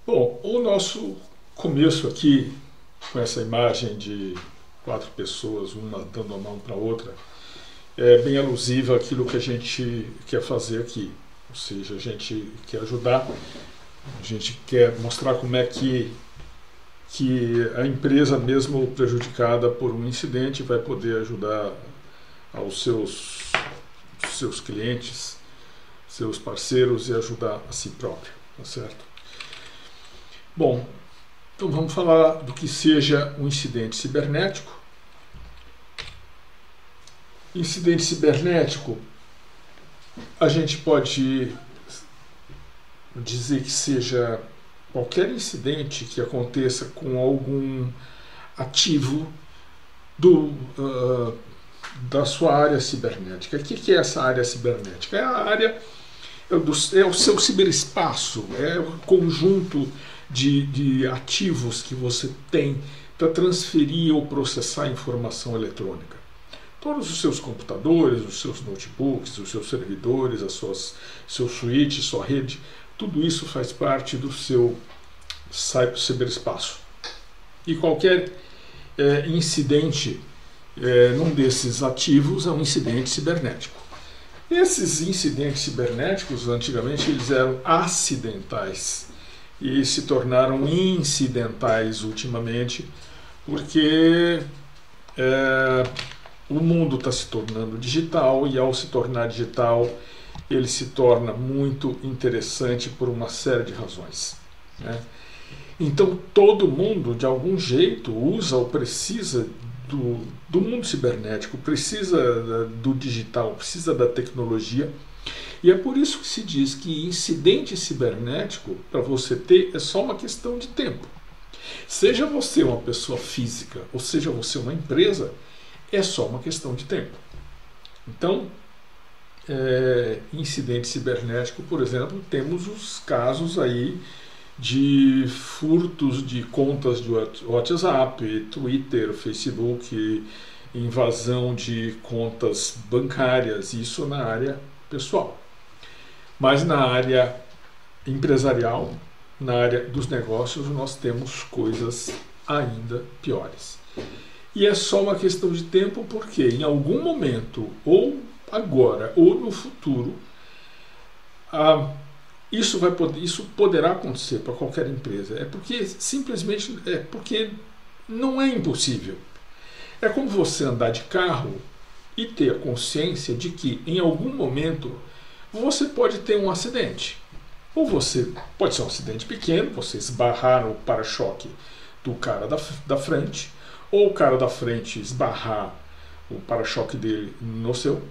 Bom, o nosso começo aqui, com essa imagem de 4 pessoas, uma dando a mão para a outra, é bem alusiva àquilo que a gente quer fazer aqui. Ou seja, a gente quer ajudar, a gente quer mostrar como é que a empresa, mesmo prejudicada por um incidente, vai poder ajudar aos seus clientes, seus parceiros e ajudar a si próprio, tá certo? Bom, então vamos falar do que seja um incidente cibernético. Incidente cibernético, a gente pode dizer que seja qualquer incidente que aconteça com algum ativo da sua área cibernética. O que é essa área cibernética? É a área, é o seu ciberespaço, é o conjunto de ativos que você tem para transferir ou processar informação eletrônica. Todos os seus computadores, os seus notebooks, os seus servidores, seu switch, sua rede, tudo isso faz parte do seu ciberespaço. E qualquer incidente num desses ativos é um incidente cibernético. Esses incidentes cibernéticos, antigamente, eles eram acidentais e se tornaram incidentais ultimamente, porque o mundo está se tornando digital e, ao se tornar digital, ele se torna muito interessante por uma série de razões, né? Então, todo mundo, de algum jeito, usa ou precisa do mundo cibernético, precisa do digital, precisa da tecnologia. E é por isso que se diz que incidente cibernético, para você ter, é só uma questão de tempo. Seja você uma pessoa física ou seja você uma empresa, é só uma questão de tempo. Então, incidente cibernético, por exemplo, temos os casos aí de furtos de contas de WhatsApp, Twitter, Facebook, invasão de contas bancárias, isso na área pessoal. Mas na área empresarial, na área dos negócios, nós temos coisas ainda piores. E é só uma questão de tempo, porque em algum momento, ou agora, ou no futuro, isso poderá acontecer para qualquer empresa. É porque simplesmente porque não é impossível. É como você andar de carro e ter a consciência de que em algum momento você pode ter um acidente. Ou pode ser um acidente pequeno, você esbarrar no para-choque do cara da frente, ou o cara da frente esbarrar o para-choque dele no seu,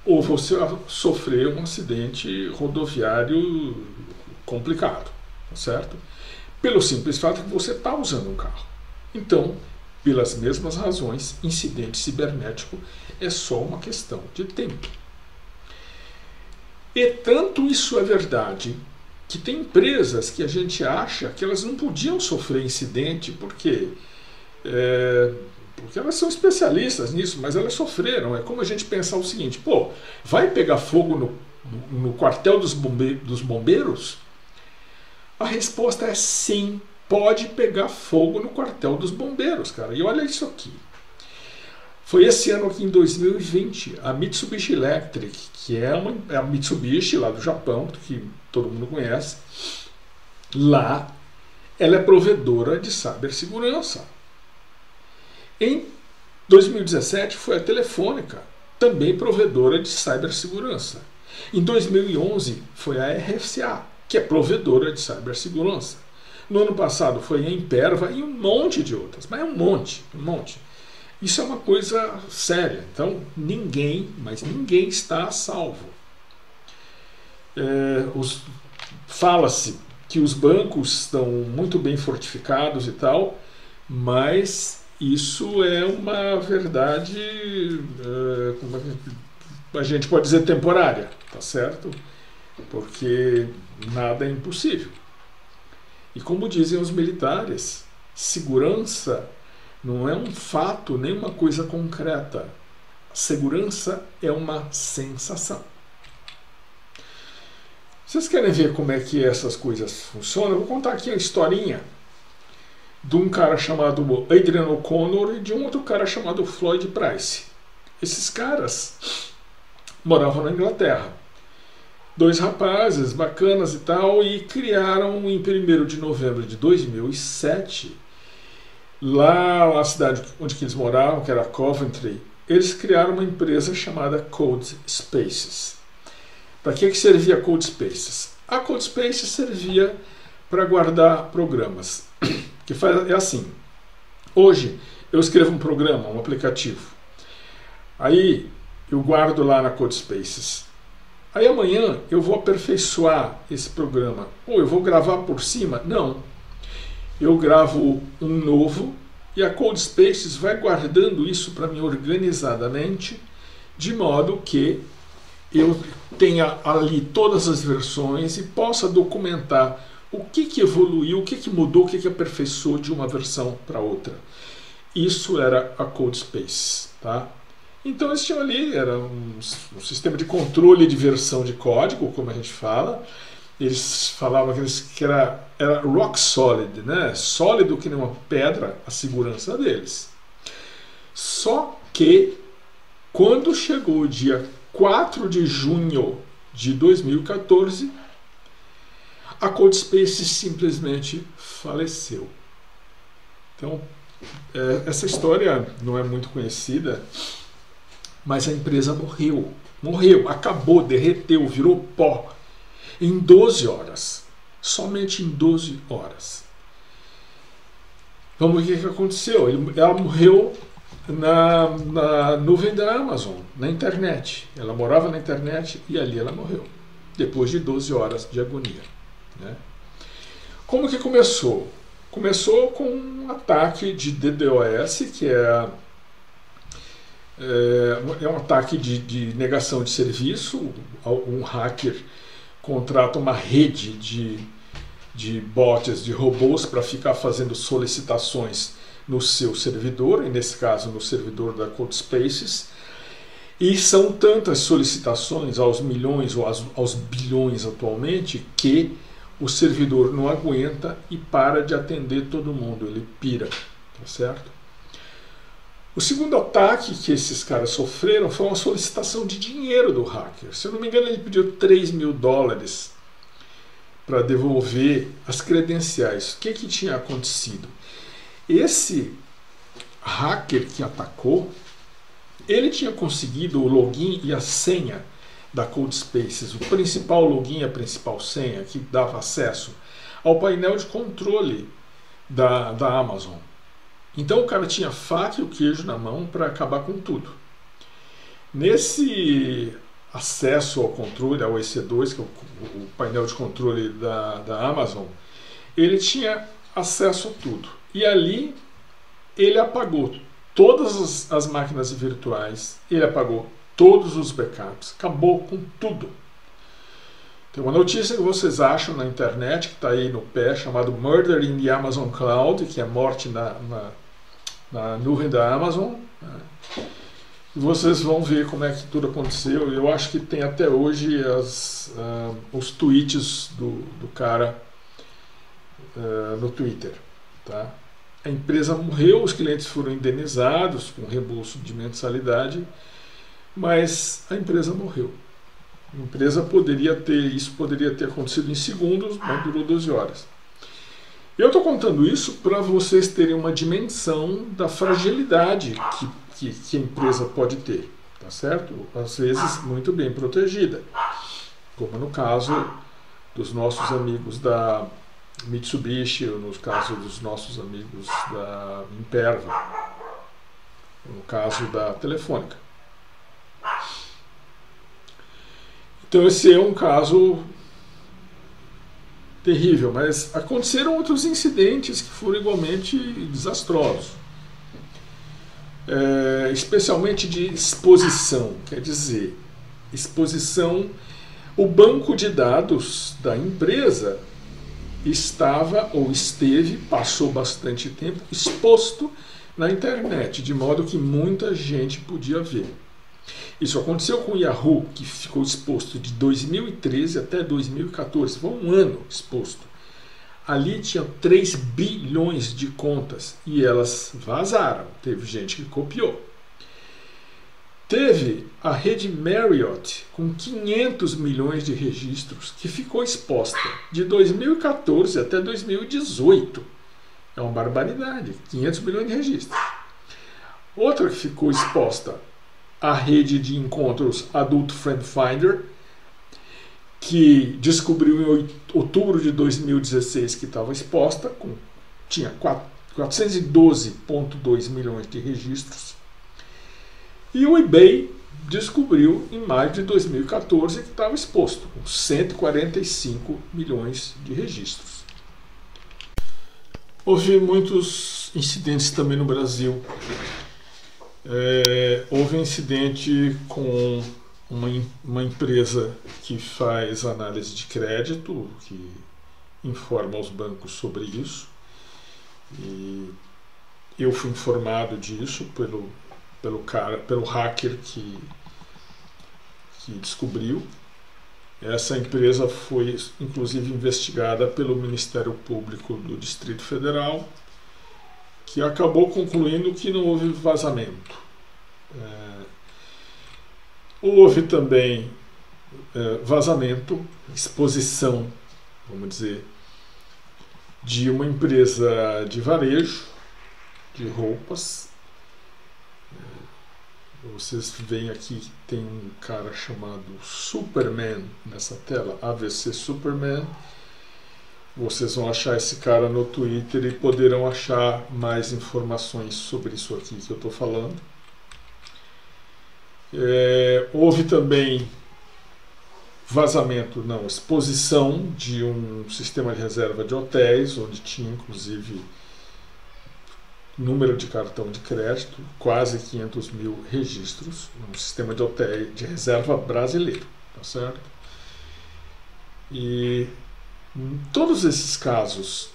ou você sofrer um acidente rodoviário complicado, tá certo? Pelo simples fato que você está usando um carro. Então, pelas mesmas razões, incidente cibernético é só uma questão de tempo. E tanto isso é verdade que tem empresas que a gente acha que elas não podiam sofrer incidente porque elas são especialistas nisso, mas elas sofreram. É como a gente pensar o seguinte: vai pegar fogo no quartel dos bombeiros? A resposta é sim, pode pegar fogo no quartel dos bombeiros, cara. E olha isso aqui. Foi esse ano aqui em 2020, a Mitsubishi Electric, que é a Mitsubishi lá do Japão, que todo mundo conhece, lá ela é provedora de cibersegurança. Em 2017 foi a Telefônica, também provedora de cibersegurança. Em 2011 foi a RFCA, que é provedora de cibersegurança. No ano passado foi a Imperva e um monte de outras, mas um monte. Isso é uma coisa séria. Então ninguém está a salvo. Fala-se que os bancos estão muito bem fortificados e tal, mas isso é uma verdade, a gente pode dizer temporária, tá certo? Porque nada é impossível. E como dizem os militares, segurança não é um fato nem uma coisa concreta. Segurança é uma sensação. Vocês querem ver como é que essas coisas funcionam? Eu vou contar aqui a historinha de um cara chamado Adrian O'Connor e de um outro cara chamado Floyd Price. Esses caras moravam na Inglaterra. Dois rapazes bacanas e tal, e criaram em 1º de novembro de 2007, lá na cidade onde eles moravam, que era Coventry, eles criaram uma empresa chamada Code Spaces. Para que servia a Code Spaces? A Code Spaces servia para guardar programas. É assim, hoje eu escrevo um programa, um aplicativo, aí eu guardo lá na Code Spaces. Aí amanhã eu vou aperfeiçoar esse programa. Ou eu vou gravar por cima? Não. Eu gravo um novo e a Code Spaces vai guardando isso para mim organizadamente, de modo que eu tenha ali todas as versões e possa documentar o que evoluiu, o que mudou, o que aperfeiçoou de uma versão para outra. Isso era a Code Spaces, tá? Então eles tinham ali, era um sistema de controle de versão de código, como a gente fala. Eles falavam que era rock solid, né? Sólido que nem uma pedra, a segurança deles. Só que, quando chegou o dia 4 de junho de 2014, a Code Spaces simplesmente faleceu. Então, essa história não é muito conhecida, mas a empresa morreu. Morreu, acabou, derreteu, virou pó. Em 12 horas. Somente em 12 horas. Vamos ver o que aconteceu. Ela morreu na nuvem da Amazon, na internet. Ela morava na internet e ali ela morreu. Depois de 12 horas de agonia. Né? Como que começou? Começou com um ataque de DDoS, que é um ataque de negação de serviço. Um hacker contrata uma rede de bots, de robôs, para ficar fazendo solicitações no seu servidor, e nesse caso no servidor da Code Spaces. E são tantas solicitações, aos milhões ou aos bilhões atualmente, que o servidor não aguenta e para de atender todo mundo, ele pira, tá certo? O segundo ataque que esses caras sofreram foi uma solicitação de dinheiro do hacker. Se eu não me engano, ele pediu $3.000 para devolver as credenciais. O que tinha acontecido? Esse hacker que atacou, ele tinha conseguido o login e a senha da Code Spaces, o principal login e a principal senha que dava acesso ao painel de controle da Amazon. Então o cara tinha faca e o queijo na mão para acabar com tudo. Nesse acesso ao controle, ao EC2, que é o painel de controle da Amazon, ele tinha acesso a tudo. E ali ele apagou todas as máquinas virtuais, ele apagou todos os backups, acabou com tudo. Tem uma notícia que vocês acham na internet, que está aí no pé, chamado Murder in the Amazon Cloud, que é morte na nuvem da Amazon. Né? E vocês vão ver como é que tudo aconteceu. Eu acho que tem até hoje os tweets do cara no Twitter. Tá? A empresa morreu, os clientes foram indenizados com reembolso de mensalidade, mas a empresa morreu. A empresa isso poderia ter acontecido em segundos, mas durou 12 horas. Eu estou contando isso para vocês terem uma dimensão da fragilidade que a empresa pode ter, tá certo? Às vezes muito bem protegida, como no caso dos nossos amigos da Mitsubishi, ou no caso dos nossos amigos da Imperva, no caso da Telefônica. Então esse é um caso terrível, mas aconteceram outros incidentes que foram igualmente desastrosos. Especialmente de exposição, quer dizer, exposição, o banco de dados da empresa estava ou esteve, passou bastante tempo exposto na internet, de modo que muita gente podia ver. Isso aconteceu com o Yahoo, que ficou exposto de 2013 até 2014, foi um ano exposto. Ali tinha 3 bilhões de contas e elas vazaram, teve gente que copiou. Teve a rede Marriott com 500 milhões de registros que ficou exposta de 2014 até 2018. É uma barbaridade, 500 milhões de registros. Outra que ficou exposta, a rede de encontros Adult Friend Finder, que descobriu em outubro de 2016 que estava exposta, tinha 412,2 milhões de registros. E o eBay descobriu em maio de 2014 que estava exposto, com 145 milhões de registros. Houve muitos incidentes também no Brasil. Houve um incidente com uma empresa que faz análise de crédito, que informa os bancos sobre isso. E eu fui informado disso pelo hacker que descobriu. Essa empresa foi inclusive investigada pelo Ministério Público do Distrito Federal, que acabou concluindo que não houve vazamento. Houve também vazamento, exposição, vamos dizer, de uma empresa de varejo de roupas. Vocês veem aqui que tem um cara chamado Superman nessa tela, AVC Superman. Vocês vão achar esse cara no Twitter e poderão achar mais informações sobre isso aqui que eu estou falando. Houve também exposição de um sistema de reserva de hotéis, onde tinha inclusive número de cartão de crédito, quase 500 mil registros, um sistema de hotel de reserva brasileiro, tá certo? E em todos esses casos,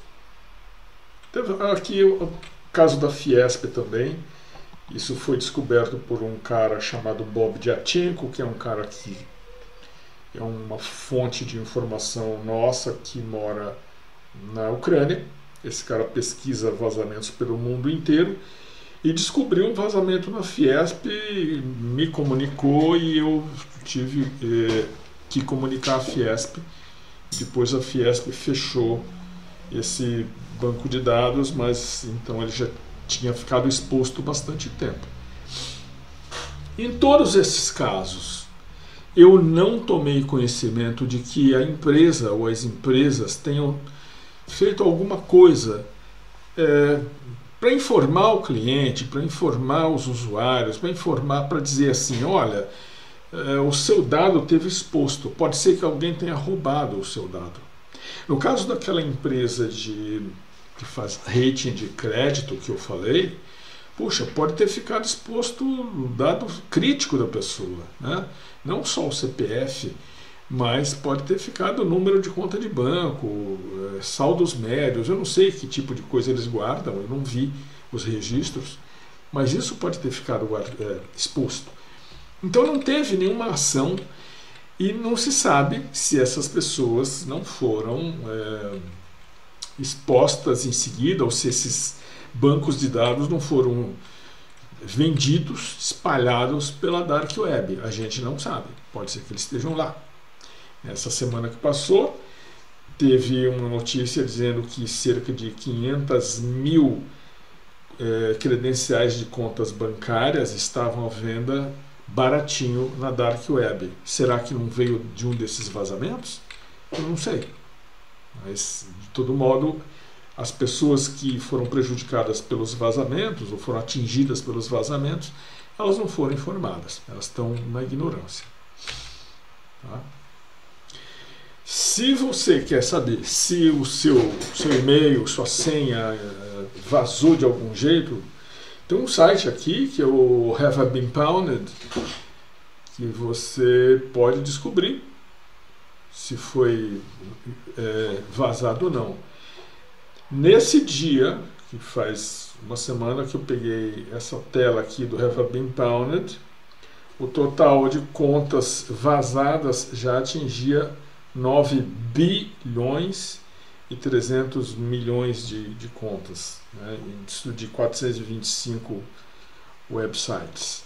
teve aqui o caso da Fiesp também. Isso foi descoberto por um cara chamado Bob Diatchenko, que é um cara que é uma fonte de informação nossa que mora na Ucrânia. Esse cara pesquisa vazamentos pelo mundo inteiro e descobriu um vazamento na Fiesp, me comunicou e eu tive que comunicar a Fiesp. Depois a Fiesp fechou esse banco de dados, mas então ele já tinha ficado exposto bastante tempo. Em todos esses casos, eu não tomei conhecimento de que a empresa ou as empresas tenham feito alguma coisa para informar o cliente, para informar os usuários, para dizer assim, olha, o seu dado teve exposto, pode ser que alguém tenha roubado o seu dado. No caso daquela empresa que faz rating de crédito que eu falei, puxa, pode ter ficado exposto o dado crítico da pessoa, né? Não só o CPF, mas pode ter ficado o número de conta de banco, saldos médios, eu não sei que tipo de coisa eles guardam, eu não vi os registros, mas isso pode ter ficado exposto. Então não teve nenhuma ação e não se sabe se essas pessoas não foram expostas em seguida ou se esses bancos de dados não foram vendidos, espalhados pela Dark Web. A gente não sabe, pode ser que eles estejam lá. Essa semana que passou, teve uma notícia dizendo que cerca de 500 mil credenciais de contas bancárias estavam à venda baratinho na Dark Web. Será que não veio de um desses vazamentos? Eu não sei. Mas, de todo modo, as pessoas que foram prejudicadas pelos vazamentos ou foram atingidas pelos vazamentos, elas não foram informadas. Elas estão na ignorância. Tá? Se você quer saber se o seu e-mail, sua senha vazou de algum jeito, tem um site aqui que é o Have I Been Pwned, que você pode descobrir se foi vazado ou não. Nesse dia, que faz uma semana que eu peguei essa tela aqui do Have I Been Pwned, o total de contas vazadas já atingia 9 bilhões e 300 milhões de contas, né? Isso de 425 websites.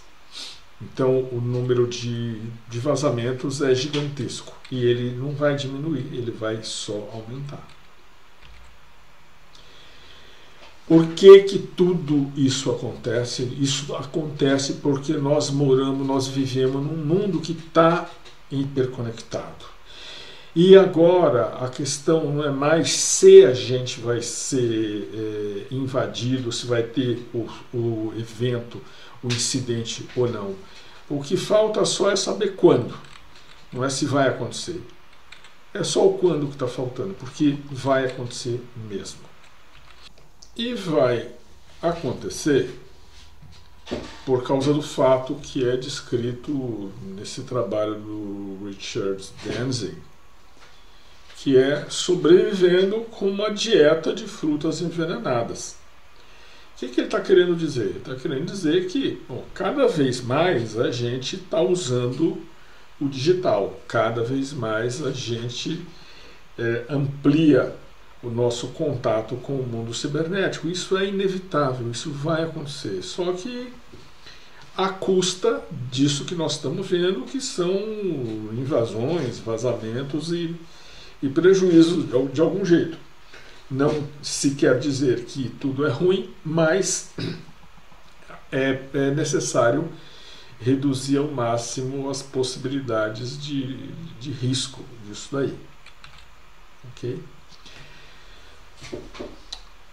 Então o número de vazamentos é gigantesco e ele não vai diminuir, ele vai só aumentar. Por que tudo isso acontece? Isso acontece porque nós vivemos num mundo que está hiperconectado. E agora a questão não é mais se a gente vai ser invadido, se vai ter o evento, o incidente ou não. O que falta só é saber quando, não é se vai acontecer. É só o quando que está faltando, porque vai acontecer mesmo. E vai acontecer por causa do fato que é descrito nesse trabalho do Richard Dempsey, que é sobrevivendo com uma dieta de frutas envenenadas. O que ele está querendo dizer? Ele está querendo dizer que cada vez mais a gente está usando o digital, cada vez mais a gente amplia o nosso contato com o mundo cibernético. Isso é inevitável, isso vai acontecer. Só que à custa disso que nós estamos vendo, que são invasões, vazamentos e prejuízos de algum jeito. Não se quer dizer que tudo é ruim, mas é necessário reduzir ao máximo as possibilidades de risco disso daí. Ok?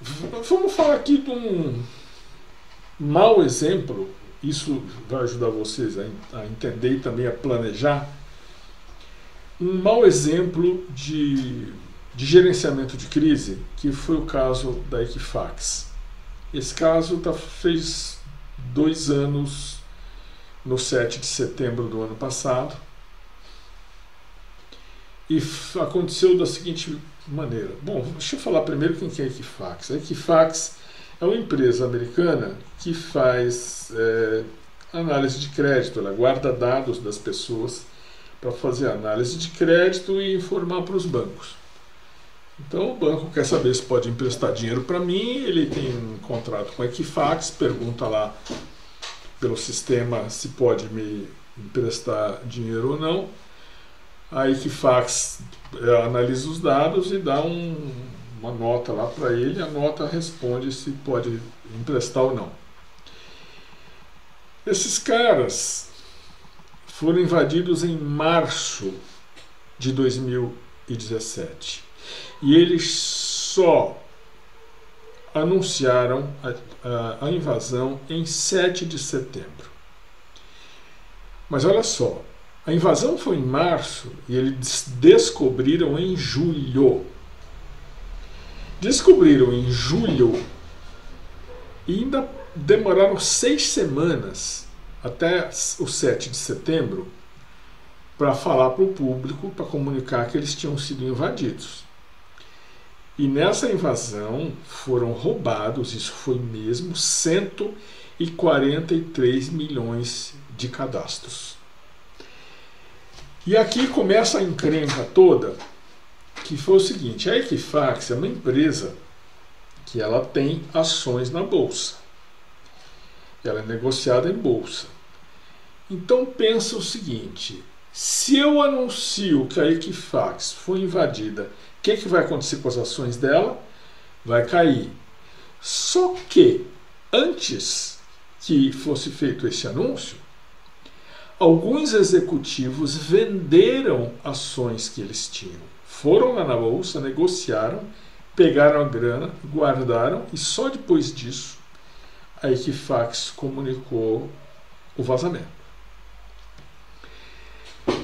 Vamos falar aqui de um mau exemplo. Isso vai ajudar vocês a entender e também a planejar. Um mau exemplo de gerenciamento de crise, que foi o caso da Equifax. Esse caso fez 2 anos no 7 de setembro do ano passado. E aconteceu da seguinte maneira. Bom, deixa eu falar primeiro quem que é a Equifax. A Equifax é uma empresa americana que faz análise de crédito. Ela guarda dados das pessoas para fazer análise de crédito e informar para os bancos. Então o banco quer saber se pode emprestar dinheiro para mim, ele tem um contrato com a Equifax, pergunta lá pelo sistema se pode me emprestar dinheiro ou não. A Equifax analisa os dados e dá uma nota lá para ele, a nota responde se pode emprestar ou não. Esses caras foram invadidos em março de 2017 e eles só anunciaram a invasão em 7 de setembro. Mas olha só, a invasão foi em março e eles descobriram em julho. Descobriram em julho e ainda demoraram 6 semanas até o 7 de setembro para falar para o público, para comunicar que eles tinham sido invadidos. E nessa invasão foram roubados, isso foi mesmo, 143 milhões de cadastros. E aqui começa a encrenca toda, que foi o seguinte: a Equifax é uma empresa que ela tem ações na bolsa. Ela é negociada em bolsa. Então pensa o seguinte: se eu anuncio que a Equifax foi invadida, o que vai acontecer com as ações dela? Vai cair. Só que antes que fosse feito esse anúncio, alguns executivos venderam ações que eles tinham. Foram lá na bolsa, negociaram, pegaram a grana, guardaram e só depois disso a Equifax comunicou o vazamento.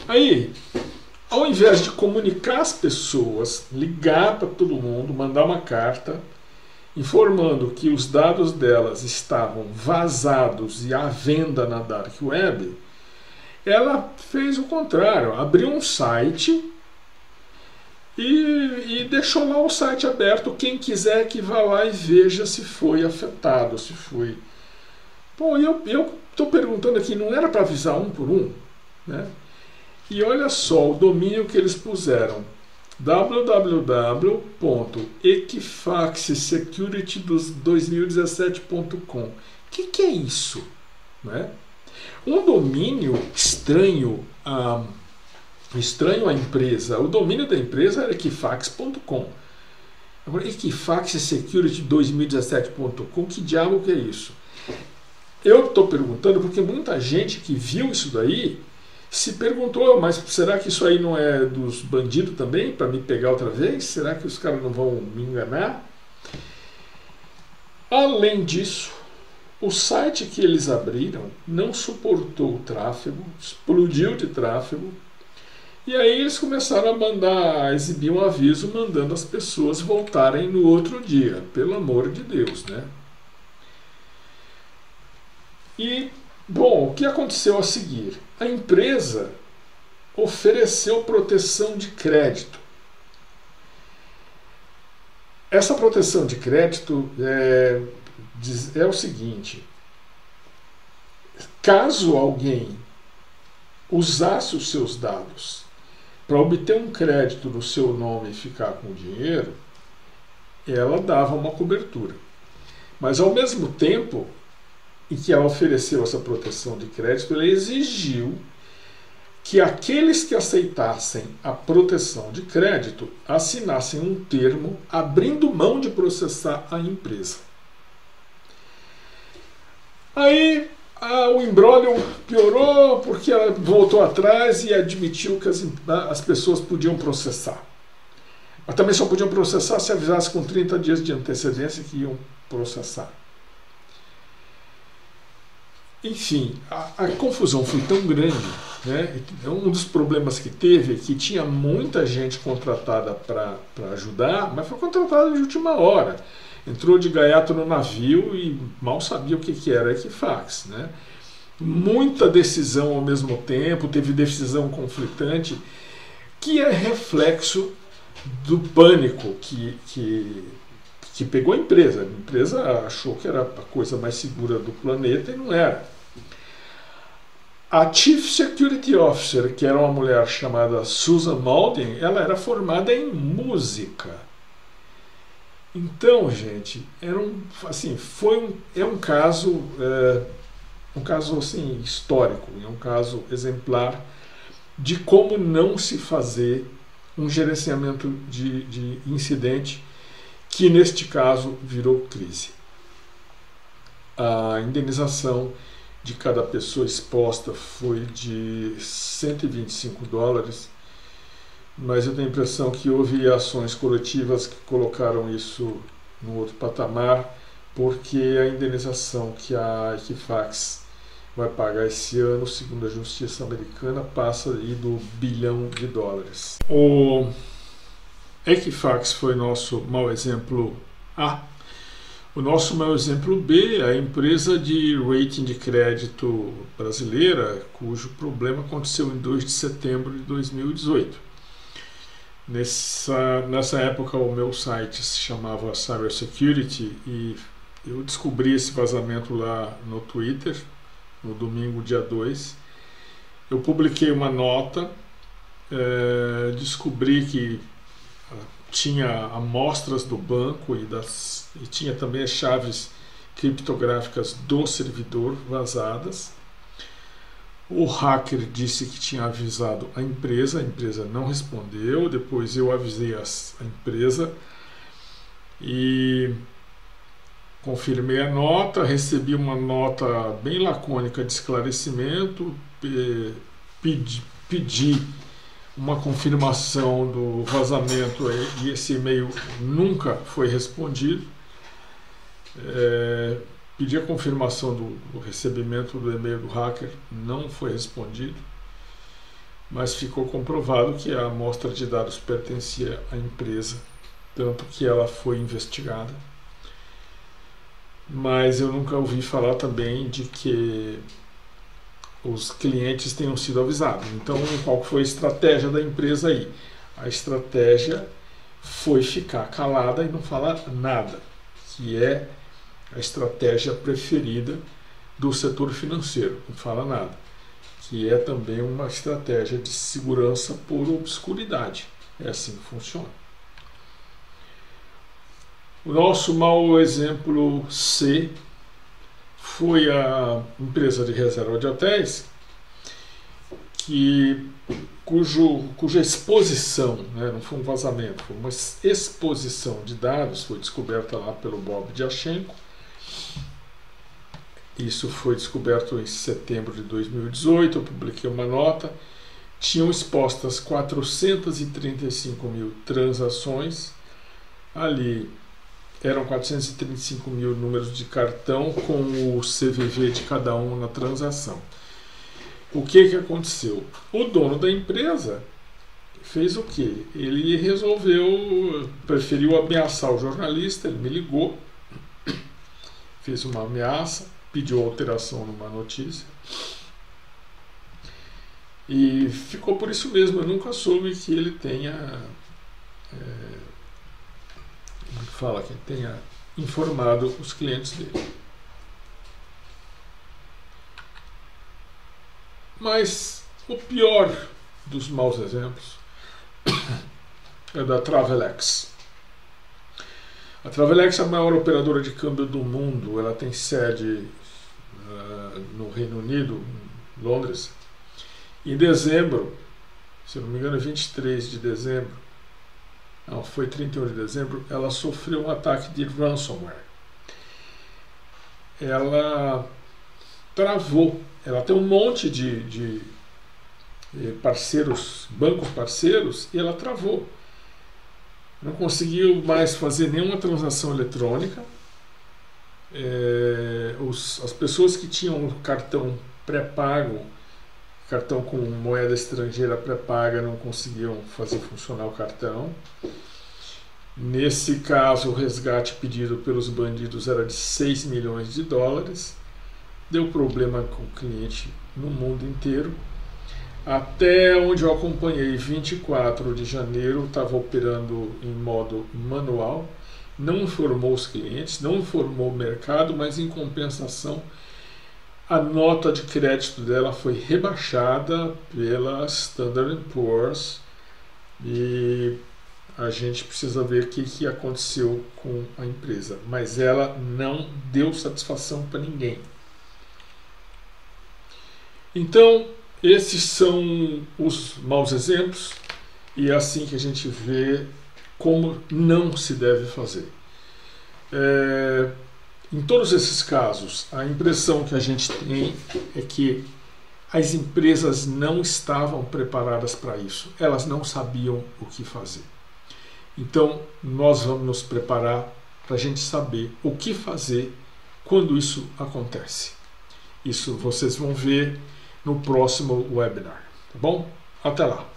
Aí, ao invés de comunicar as pessoas, ligar para todo mundo, mandar uma carta informando que os dados delas estavam vazados e à venda na Dark Web, ela fez o contrário, abriu um site e deixou lá o site aberto. Quem quiser que vá lá e veja se foi afetado, se foi Bom, eu estou perguntando aqui, não era para avisar um por um? Né? E olha só o domínio que eles puseram: www.equifaxsecurity2017.com. O que é isso? Né? Um domínio estranho à empresa. O domínio da empresa era equifax.com. Agora, equifaxsecurity2017.com, que diabo que é isso? Eu estou perguntando porque muita gente que viu isso daí se perguntou, mas será que isso aí não é dos bandidos também, para me pegar outra vez? Será que os caras não vão me enganar? Além disso, o site que eles abriram não suportou o tráfego, explodiu de tráfego, e aí eles começaram a exibir um aviso mandando as pessoas voltarem no outro dia, pelo amor de Deus, né? E, bom, o que aconteceu a seguir? A empresa ofereceu proteção de crédito. Essa proteção de crédito é o seguinte: caso alguém usasse os seus dados para obter um crédito no seu nome e ficar com o dinheiro, ela dava uma cobertura. Mas, ao mesmo tempo em que ela ofereceu essa proteção de crédito, ela exigiu que aqueles que aceitassem a proteção de crédito assinassem um termo abrindo mão de processar a empresa. Aí o imbróglio piorou porque ela voltou atrás e admitiu que as pessoas podiam processar. Mas também só podiam processar se avisasse com 30 dias de antecedência que iam processar. Enfim, a confusão foi tão grande, né? Um dos problemas que teve é que tinha muita gente contratada para ajudar, mas foi contratada de última hora. Entrou de gaiato no navio e mal sabia o que era Equifax, né? Muita decisão ao mesmo tempo, teve decisão conflitante, que é reflexo do pânico que pegou a empresa. A empresa achou que era a coisa mais segura do planeta e não era. A Chief Security Officer, que era uma mulher chamada Susan Malden, ela era formada em música. Então, gente, é um caso assim, histórico, é um caso exemplar de como não se fazer um gerenciamento de incidente, que neste caso virou crise. A indenização de cada pessoa exposta foi de $125, mas eu tenho a impressão que houve ações coletivas que colocaram isso no outro patamar, porque a indenização que a Equifax vai pagar esse ano, segundo a Justiça Americana, passa aí do $1 bilhão. O Equifax foi nosso mau exemplo A. O nosso mau exemplo B, a empresa de rating de crédito brasileira, cujo problema aconteceu em 2 de setembro de 2018. Nessa época, o meu site se chamava Cybersecurity e eu descobri esse vazamento lá no Twitter, no domingo, dia 2. Eu publiquei uma nota, descobri que tinha amostras do banco e tinha também as chaves criptográficas do servidor vazadas. O hacker disse que tinha avisado a empresa não respondeu. Depois eu avisei a empresa e confirmei a nota, recebi uma nota bem lacônica de esclarecimento, pedi uma confirmação do vazamento e esse e-mail nunca foi respondido. Pedi a confirmação do recebimento do e-mail do hacker, não foi respondido, mas ficou comprovado que a amostra de dados pertencia à empresa, tanto que ela foi investigada. Mas eu nunca ouvi falar também de que os clientes tenham sido avisados. Então, qual foi a estratégia da empresa aí? A estratégia foi ficar calada e não falar nada, que é a estratégia preferida do setor financeiro, não fala nada, que é também uma estratégia de segurança por obscuridade. É assim que funciona. O nosso mau exemplo C foi a empresa de reserva de hotéis, cuja exposição, né, não foi um vazamento, foi uma exposição de dados, foi descoberta lá pelo Bob Diachenko. Isso foi descoberto em setembro de 2018, eu publiquei uma nota. Tinham expostas 435 mil transações, ali eram 435 mil números de cartão com o CVV de cada um na transação. O que aconteceu? O dono da empresa fez o quê? Ele preferiu ameaçar o jornalista, ele me ligou, fez uma ameaça, pediu alteração numa notícia e ficou por isso mesmo. Eu nunca soube que ele tenha informado os clientes dele. Mas o pior dos maus exemplos é da Travelex. A Travelex é a maior operadora de câmbio do mundo. Ela tem sede no Reino Unido, em Londres. Em dezembro, se não me engano, 23 de dezembro, não, foi 31 de dezembro, ela sofreu um ataque de ransomware. Ela travou. Ela tem um monte de parceiros, bancos parceiros, e ela travou. Não conseguiu mais fazer nenhuma transação eletrônica. As pessoas que tinham cartão pré-pago, cartão com moeda estrangeira pré-paga, não conseguiam fazer funcionar o cartão. Nesse caso, o resgate pedido pelos bandidos era de 6 milhões de dólares. Deu problema com o cliente no mundo inteiro. Até onde eu acompanhei, 24 de janeiro, estava operando em modo manual, não informou os clientes, não informou o mercado, mas em compensação a nota de crédito dela foi rebaixada pela Standard & Poor's e a gente precisa ver o que aconteceu com a empresa. Mas ela não deu satisfação para ninguém. Então, esses são os maus exemplos e é assim que a gente vê como não se deve fazer. Em todos esses casos, a impressão que a gente tem é que as empresas não estavam preparadas para isso, elas não sabiam o que fazer. Então, nós vamos nos preparar para a gente saber o que fazer quando isso acontece. Isso vocês vão ver no próximo webinar, tá bom? Até lá!